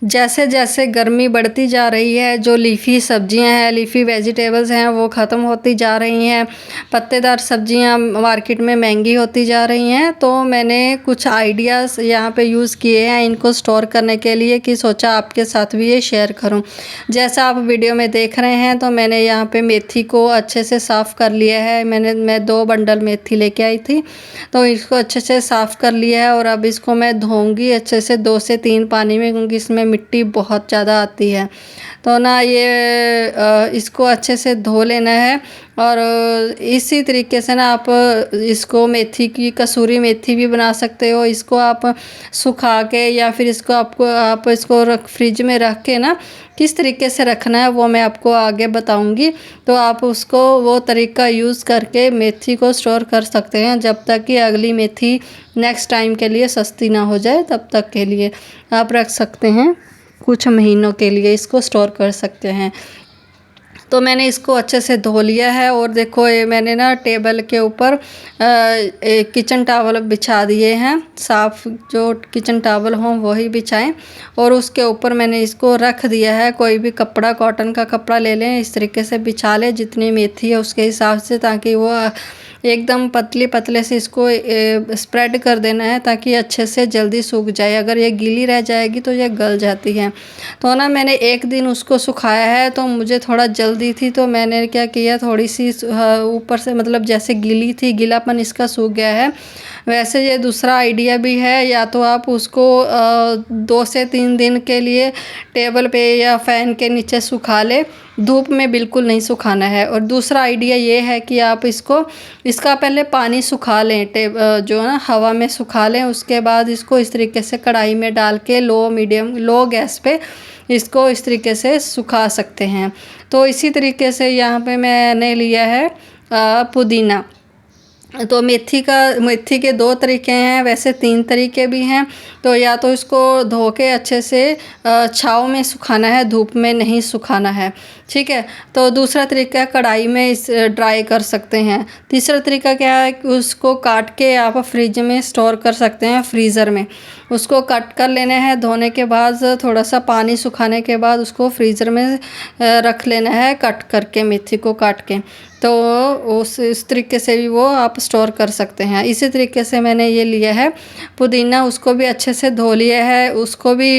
जैसे जैसे गर्मी बढ़ती जा रही है, जो लीफ़ी सब्जियां हैं, लीफ़ी वेजिटेबल्स हैं, वो ख़त्म होती जा रही हैं। पत्तेदार सब्जियां मार्केट में महंगी होती जा रही हैं। तो मैंने कुछ आइडियाज़ यहाँ पे यूज़ किए हैं इनको स्टोर करने के लिए, कि सोचा आपके साथ भी ये शेयर करूँ। जैसा आप वीडियो में देख रहे हैं, तो मैंने यहाँ पे मेथी को अच्छे से साफ़ कर लिया है। मैं 2 बंडल मेथी लेके आई थी, तो इसको अच्छे से साफ़ कर लिया है। और अब इसको मैं धोऊंगी अच्छे से 2 से 3 पानी में, क्योंकि इसमें मिट्टी बहुत ज़्यादा आती है। तो ना ये इसको अच्छे से धो लेना है। और इसी तरीके से ना आप इसको मेथी की कसूरी मेथी भी बना सकते हो। इसको आप सुखा के, या फिर इसको आप इसको फ्रिज में रख के ना किस तरीके से रखना है वो मैं आपको आगे बताऊंगी। तो आप उसको वो तरीका यूज़ करके मेथी को स्टोर कर सकते हैं, जब तक कि अगली मेथी नेक्स्ट टाइम के लिए सस्ती ना हो जाए, तब तक के लिए आप रख सकते हैं। कुछ महीनों के लिए इसको स्टोर कर सकते हैं। तो मैंने इसको अच्छे से धो लिया है। और देखो, ये मैंने ना टेबल के ऊपर किचन टॉवल बिछा दिए हैं। साफ़ जो किचन टॉवल हों वही बिछाएं, और उसके ऊपर मैंने इसको रख दिया है। कोई भी कपड़ा, कॉटन का कपड़ा ले लें, इस तरीके से बिछा लें जितनी मेथी है उसके हिसाब से, ताकि वो एकदम पतले पतले से इसको स्प्रेड कर देना है, ताकि अच्छे से जल्दी सूख जाए। अगर ये गीली रह जाएगी तो ये गल जाती है। तो ना मैंने एक दिन उसको सुखाया है, तो मुझे थोड़ा जल्दी थी, तो मैंने क्या किया, थोड़ी सी ऊपर से, मतलब जैसे गीली थी, गीलापन इसका सूख गया है। वैसे ये दूसरा आइडिया भी है, या तो आप उसको 2 से 3 दिन के लिए टेबल पे या फ़ैन के नीचे सुखा ले। धूप में बिल्कुल नहीं सुखाना है। और दूसरा आइडिया ये है कि आप इसका पहले पानी सुखा लें, जो है ना हवा में सुखा लें। उसके बाद इसको इस तरीके से कढ़ाई में डाल के लो गैस पे इसको इस तरीके से सुखा सकते हैं। तो इसी तरीके से यहाँ पे मैंने लिया है पुदीना। तो मेथी के 2 तरीके हैं, वैसे 3 तरीके भी हैं। तो या तो इसको धो के अच्छे से छाँव में सुखाना है, धूप में नहीं सुखाना है, ठीक है। तो दूसरा तरीका कढ़ाई में इस ड्राई कर सकते हैं। तीसरा तरीका क्या है कि उसको काट के आप फ्रिज में स्टोर कर सकते हैं, फ्रीज़र में। उसको कट कर लेना है, धोने के बाद थोड़ा सा पानी सुखाने के बाद उसको फ्रीज़र में रख लेना है, कट करके, मेथी को काट के। तो इस तरीके से भी वो आप स्टोर कर सकते हैं। इसी तरीके से मैंने ये लिया है पुदीना, उसको भी अच्छे से धो लिया है। उसको भी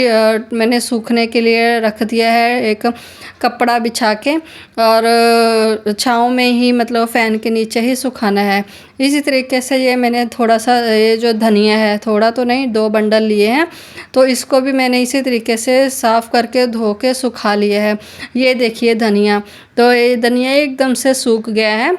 मैंने सूखने के लिए रख दिया है, एक कपड़ा बिछा के, और छाँव में ही, मतलब फ़ैन के नीचे ही सुखाना है। इसी तरीके से ये मैंने थोड़ा सा, ये जो धनिया है, थोड़ा तो नहीं, 2 बंडल लिए हैं, तो इसको भी मैंने इसी तरीके से साफ़ करके धो के सुखा लिया है। ये देखिए धनिया, तो ये धनिया एकदम से सूख गया है।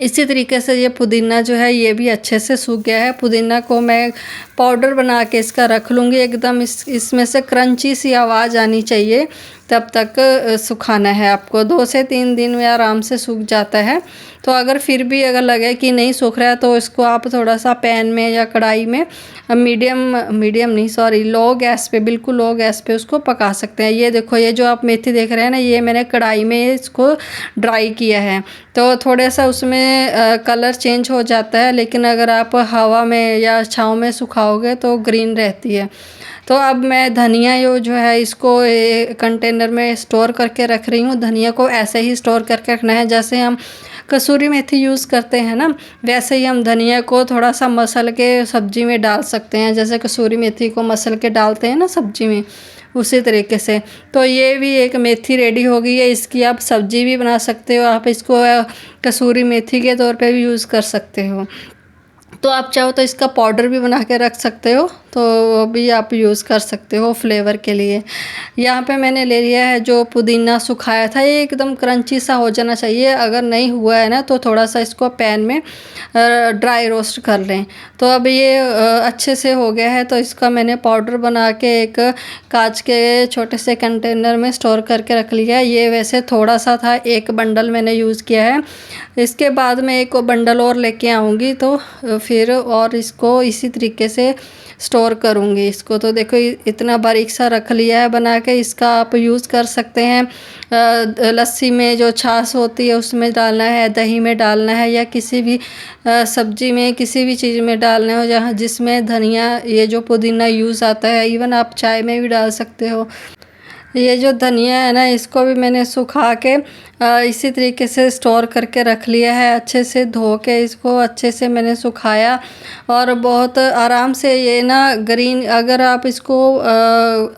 इसी तरीके से ये पुदीना जो है ये भी अच्छे से सूख गया है। पुदीना को मैं पाउडर बना के इसका रख लूँगी, एकदम इसमें से क्रंची सी आवाज़ आनी चाहिए, तब तक सुखाना है आपको। 2 से 3 दिन में आराम से सूख जाता है। तो अगर फिर भी अगर लगे कि नहीं सूख रहा है, तो इसको आप थोड़ा सा पैन में या कढ़ाई में लो गैस पे, बिल्कुल लो गैस पे उसको पका सकते हैं। ये देखो, ये जो आप मेथी देख रहे हैं ना, ये मैंने कढ़ाई में इसको ड्राई किया है। तो थोड़ा सा उसमें कलर चेंज हो जाता है, लेकिन अगर आप हवा में या छाँव में सुखाओगे तो ग्रीन रहती है। तो अब मैं धनिया जो है इसको कंटेनर में स्टोर करके रख रही हूँ। धनिया को ऐसे ही स्टोर करके रखना है, जैसे हम कसूरी मेथी यूज़ करते हैं ना, वैसे ही हम धनिया को थोड़ा सा मसल के सब्जी में डाल सकते हैं, जैसे कसूरी मेथी को मसल के डालते हैं ना सब्जी में, उसी तरीके से। तो ये भी एक मेथी रेडी हो गई है। इसकी आप सब्जी भी बना सकते हो, आप इसको कसूरी मेथी के तौर पे भी यूज़ कर सकते हो। तो आप चाहो तो इसका पाउडर भी बना के रख सकते हो, तो वो भी आप यूज़ कर सकते हो फ्लेवर के लिए। यहाँ पे मैंने ले लिया है जो पुदीना सुखाया था, ये एकदम क्रंची सा हो जाना चाहिए। अगर नहीं हुआ है ना, तो थोड़ा सा इसको पैन में ड्राई रोस्ट कर लें। तो अब ये अच्छे से हो गया है। तो इसका मैंने पाउडर बना के एक कांच के छोटे से कंटेनर में स्टोर करके रख लिया है। ये वैसे थोड़ा सा था, 1 बंडल मैंने यूज़ किया है। इसके बाद मैं 1 बंडल और लेके आऊँगी, तो फिर और इसको इसी तरीके से स्टोर करूँगी इसको। तो देखो इतना बारीक सा रख लिया है बना के, इसका आप यूज़ कर सकते हैं। लस्सी में जो छाछ होती है उसमें डालना है, दही में डालना है, या किसी भी सब्जी में, किसी भी चीज़ में डालना हो जहाँ जिसमें धनिया, ये जो पुदीना यूज़ आता है। इवन आप चाय में भी डाल सकते हो। ये जो धनिया है ना, इसको भी मैंने सुखा के इसी तरीके से स्टोर करके रख लिया है। अच्छे से धो के इसको अच्छे से मैंने सुखाया, और बहुत आराम से ये ना ग्रीन, अगर आप इसको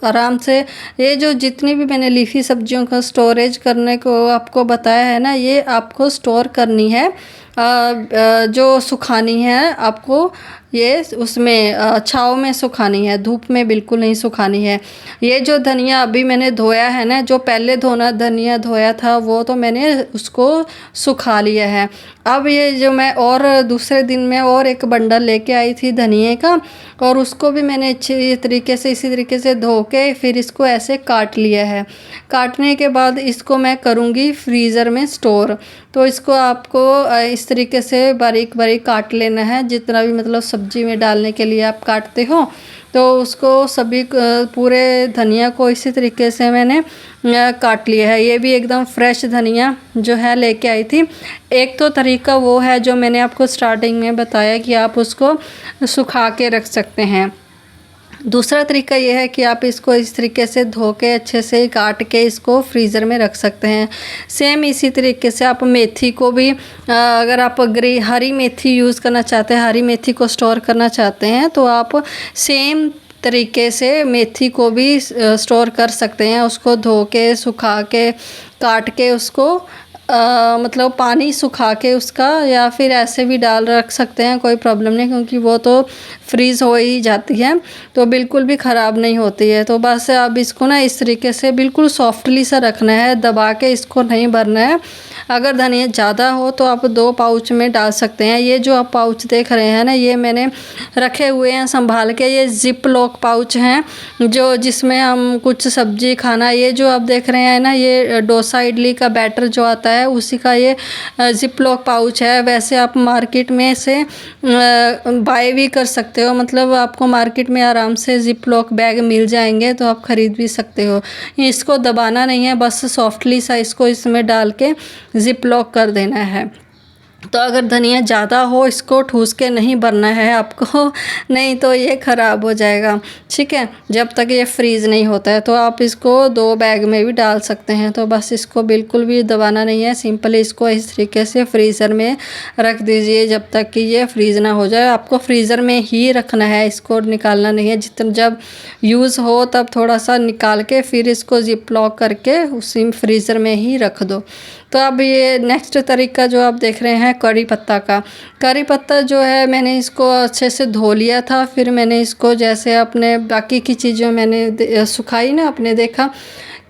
आराम से, ये जो जितनी भी मैंने लीफी सब्जियों का स्टोरेज करने को आपको बताया है ना, ये आपको स्टोर करनी है, जो सुखानी है आपको, ये उसमें छाँव में सुखानी है, धूप में बिल्कुल नहीं सुखानी है। ये जो धनिया अभी मैंने धोया है ना, जो पहले धनिया धोया था वो तो मैंने उसको सुखा लिया है। अब ये जो मैं और दूसरे दिन में और एक बंडल लेके आई थी धनिए का, और उसको भी मैंने अच्छी तरीके से इसी तरीके से धो के फिर इसको ऐसे काट लिया है। काटने के बाद इसको मैं करूँगी फ्रीज़र में स्टोर। तो इसको आपको इस तरीके से बारीक बारीक काट लेना है, जितना भी मतलब सब्जी में डालने के लिए आप काटते हो। तो उसको सभी पूरे धनिया को इसी तरीके से मैंने काट लिया है। ये भी एकदम फ्रेश धनिया जो है लेके आई थी। एक तो तरीका वो है जो मैंने आपको स्टार्टिंग में बताया कि आप उसको सुखा के रख सकते हैं। दूसरा तरीका ये है कि आप इसको इस तरीके से धो के अच्छे से काट के इसको फ्रीज़र में रख सकते हैं। सेम इसी तरीके से आप मेथी को भी, अगर आप हरी मेथी यूज़ करना चाहते हैं, हरी मेथी को स्टोर करना चाहते हैं, तो आप सेम तरीके से मेथी को भी स्टोर कर सकते हैं। उसको धो के, सुखा के, काट के उसको मतलब पानी सुखा के उसका, या फिर ऐसे भी डाल रख सकते हैं, कोई प्रॉब्लम नहीं, क्योंकि वो तो फ्रीज़ हो ही जाती है, तो बिल्कुल भी ख़राब नहीं होती है। तो बस अब इसको ना इस तरीके से बिल्कुल सॉफ्टली सा रखना है, दबा के इसको नहीं भरना है। अगर धनिया ज़्यादा हो तो आप 2 पाउच में डाल सकते हैं। ये जो आप पाउच देख रहे हैं ना, ये मैंने रखे हुए हैं संभाल के। ये जिप लॉक पाउच हैं, जो जिसमें हम कुछ सब्जी खाना, ये जो आप देख रहे हैं ना, ये डोसा इडली का बैटर जो आता है उसी का ये जिप लॉक पाउच है। वैसे आप मार्केट में से बाय भी कर सकते हो, मतलब आपको मार्केट में आराम से जिप लॉक बैग मिल जाएंगे, तो आप ख़रीद भी सकते हो। इसको दबाना नहीं है, बस सॉफ्टली सा इसको इसमें डाल के जिप लॉक कर देना है। तो अगर धनिया ज़्यादा हो, इसको ठूस के नहीं भरना है आपको, नहीं तो ये ख़राब हो जाएगा, ठीक है, जब तक ये फ्रीज़ नहीं होता है। तो आप इसको 2 बैग में भी डाल सकते हैं। तो बस इसको बिल्कुल भी दबाना नहीं है, सिंपली इसको इस तरीके से फ्रीज़र में रख दीजिए जब तक कि ये फ्रीज़ ना हो जाए। आपको फ्रीज़र में ही रखना है, इसको निकालना नहीं है। जितना जब यूज़ हो तब थोड़ा सा निकाल के फिर इसको जिप लॉक करके उसी फ्रीज़र में ही रख दो। तो अब ये नेक्स्ट तरीका जो आप देख रहे हैं करी पत्ता का। करी पत्ता जो है, मैंने इसको अच्छे से धो लिया था, फिर मैंने इसको जैसे अपने बाकी की चीज़ें मैंने सुखाई ना, आपने देखा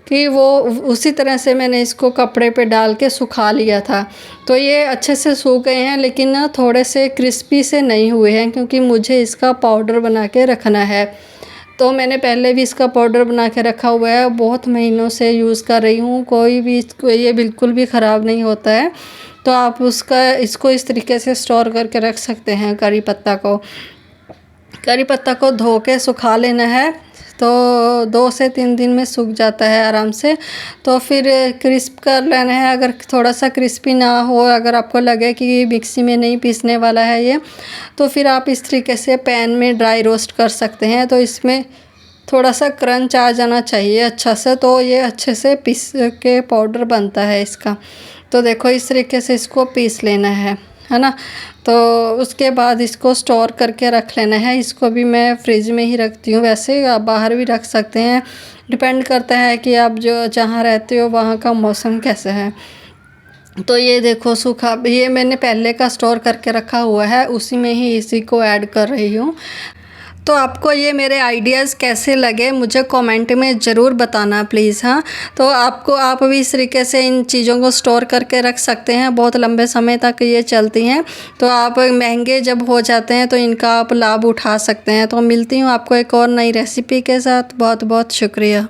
कि वो उसी तरह से मैंने इसको कपड़े पे डाल के सुखा लिया था। तो ये अच्छे से सूख गए हैं, लेकिन ना थोड़े से क्रिस्पी से नहीं हुए हैं, क्योंकि मुझे इसका पाउडर बना के रखना है। तो मैंने पहले भी इसका पाउडर बना के रखा हुआ है, बहुत महीनों से यूज़ कर रही हूँ, कोई भी ये बिल्कुल भी ख़राब नहीं होता है। तो आप इसको इस तरीके से स्टोर करके रख सकते हैं। करी पत्ता को धो के सुखा लेना है, तो 2 से 3 दिन में सूख जाता है आराम से। तो फिर क्रिस्प कर लेना है। अगर थोड़ा सा क्रिस्पी ना हो, अगर आपको लगे कि मिक्सी में नहीं पीसने वाला है ये, तो फिर आप इस तरीके से पैन में ड्राई रोस्ट कर सकते हैं। तो इसमें थोड़ा सा क्रंच आ जाना चाहिए अच्छा से, तो ये अच्छे से पीस के पाउडर बनता है इसका। तो देखो इस तरीके से इसको पीस लेना है ना। तो उसके बाद इसको स्टोर करके रख लेना है। इसको भी मैं फ्रिज में ही रखती हूँ, वैसे आप बाहर भी रख सकते हैं, डिपेंड करता है कि आप जो जहाँ रहते हो वहाँ का मौसम कैसा है। तो ये देखो सूखा, ये मैंने पहले का स्टोर करके रखा हुआ है, उसी में ही इसी को ऐड कर रही हूँ। तो आपको ये मेरे आइडियाज़ कैसे लगे मुझे कमेंट में ज़रूर बताना प्लीज़। हाँ, तो आप भी इस तरीके से इन चीज़ों को स्टोर करके रख सकते हैं, बहुत लंबे समय तक ये चलती हैं। तो आप महंगे जब हो जाते हैं तो इनका आप लाभ उठा सकते हैं। तो मिलती हूँ आपको एक और नई रेसिपी के साथ। बहुत बहुत शुक्रिया।